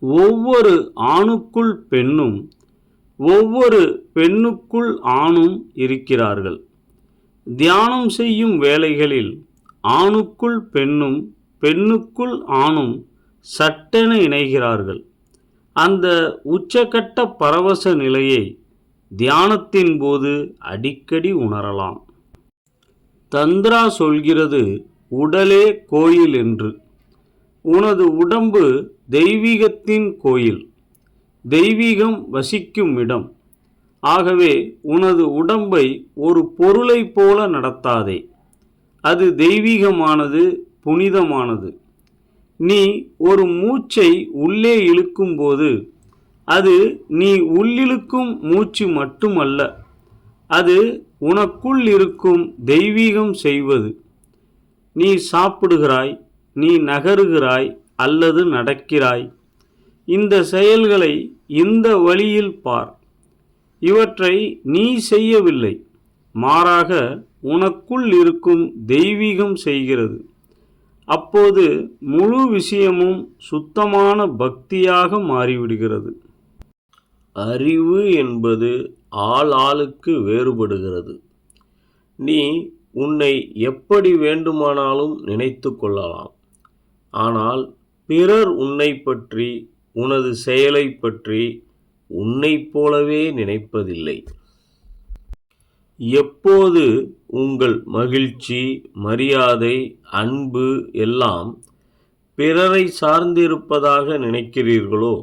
ஒவ்வொரு ஆணுக்குள் பெண்ணும் ஒவ்வொரு பெண்ணுக்குள் ஆணும் இருக்கிறார்கள். தியானம் செய்யும் வேளைகளில் ஆணுக்குள் பெண்ணும் பெண்ணுக்குள் ஆணும் சட்டென இணைகிறார்கள். அந்த உச்சகட்ட பரவச நிலையை தியானத்தின் போது அடிக்கடி உணரலாம். தந்திரா சொல்கிறது உடலே கோயில் என்று. உனது உடம்பு தெய்வீகத்தின் கோயில், தெய்வீகம் வசிக்கும் இடம். ஆகவே உனது உடம்பை ஒரு பொருளைப் போல நடத்தாதே. அது தெய்வீகமானது, புனிதமானது. நீ ஒரு மூச்சை உள்ளே இழுக்கும்போது அது நீ உள்ளிழுக்கும் மூச்சு மட்டுமல்ல, அது உனக்குள் இருக்கும் தெய்வீகம் செய்வது. நீ சாப்பிடுகிறாய், நீ நகருகிறாய் அல்லது நடக்கிறாய். இந்த செயல்களை இந்த வழியில் பார். இவற்றை நீ செய்யவில்லை, மாறாக உனக்குள் இருக்கும் தெய்வீகம் செய்கிறது. அப்போது முழு விஷயமும் சுத்தமான பக்தியாக மாறிவிடுகிறது. அறிவு என்பது ஆளுக்கு வேறுபடுகிறது. நீ உன்னை எப்படி வேண்டுமானாலும் நினைத்து கொள்ளலாம். ஆனால் பிறர் உன்னை பற்றி, உனது செயலை பற்றி உன்னைப் போலவே நினைப்பதில்லை. எப்போது உங்கள் மகிழ்ச்சி, மரியாதை, அன்பு எல்லாம் பிறரை சார்ந்திருப்பதாக நினைக்கிறீர்களோ,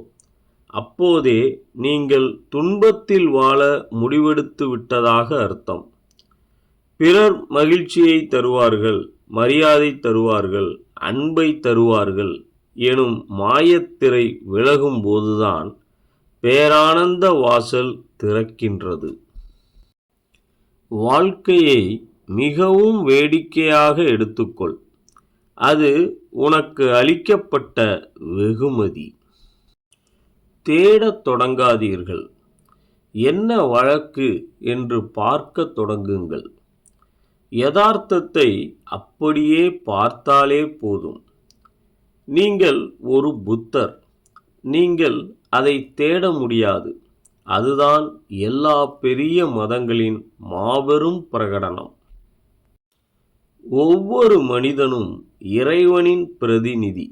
அப்போதே நீங்கள் துன்பத்தில் வாழ முடிவெடுத்து விட்டதாக அர்த்தம். பிறர் மகிழ்ச்சியை தருவார்கள், மரியாதை தருவார்கள், அன்பை தருவார்கள் எனும் மாயத்திரை விலகும் போதுதான் பேரானந்த வாசல் திறக்கின்றது. வாழ்க்கையை மிகவும் வேடிக்கையாக எடுத்துக்கொள். அது உனக்கு அளிக்கப்பட்ட வெகுமதி. தேடத் தொடங்காதீர்கள். என்ன வழக்கு என்று பார்க்க தொடங்குங்கள். யதார்த்தத்தை அப்படியே பார்த்தாலே போதும். நீங்கள் ஒரு புத்தர். நீங்கள் அதை தேட முடியாது. அதுதான் எல்லா பெரிய மதங்களின் மாபெரும் பிரகடனம். ஒவ்வொரு மனிதனும் இறைவனின் பிரதிநிதி.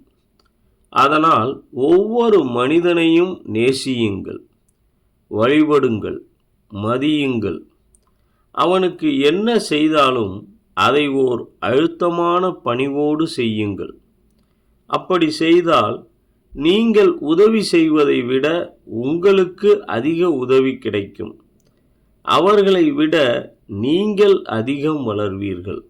அதனால் ஒவ்வொரு மனிதனையும் நேசியுங்கள், வழிபடுங்கள், மதியுங்கள். அவனுக்கு என்ன செய்தாலும் அதை ஓர் அழுத்தமான பணிவோடு செய்யுங்கள். அப்படி செய்தால் நீங்கள் உதவி செய்வதை விட உங்களுக்கு அதிக உதவி கிடைக்கும். அவர்களை விட நீங்கள் அதிகம் வளர்வீர்கள்.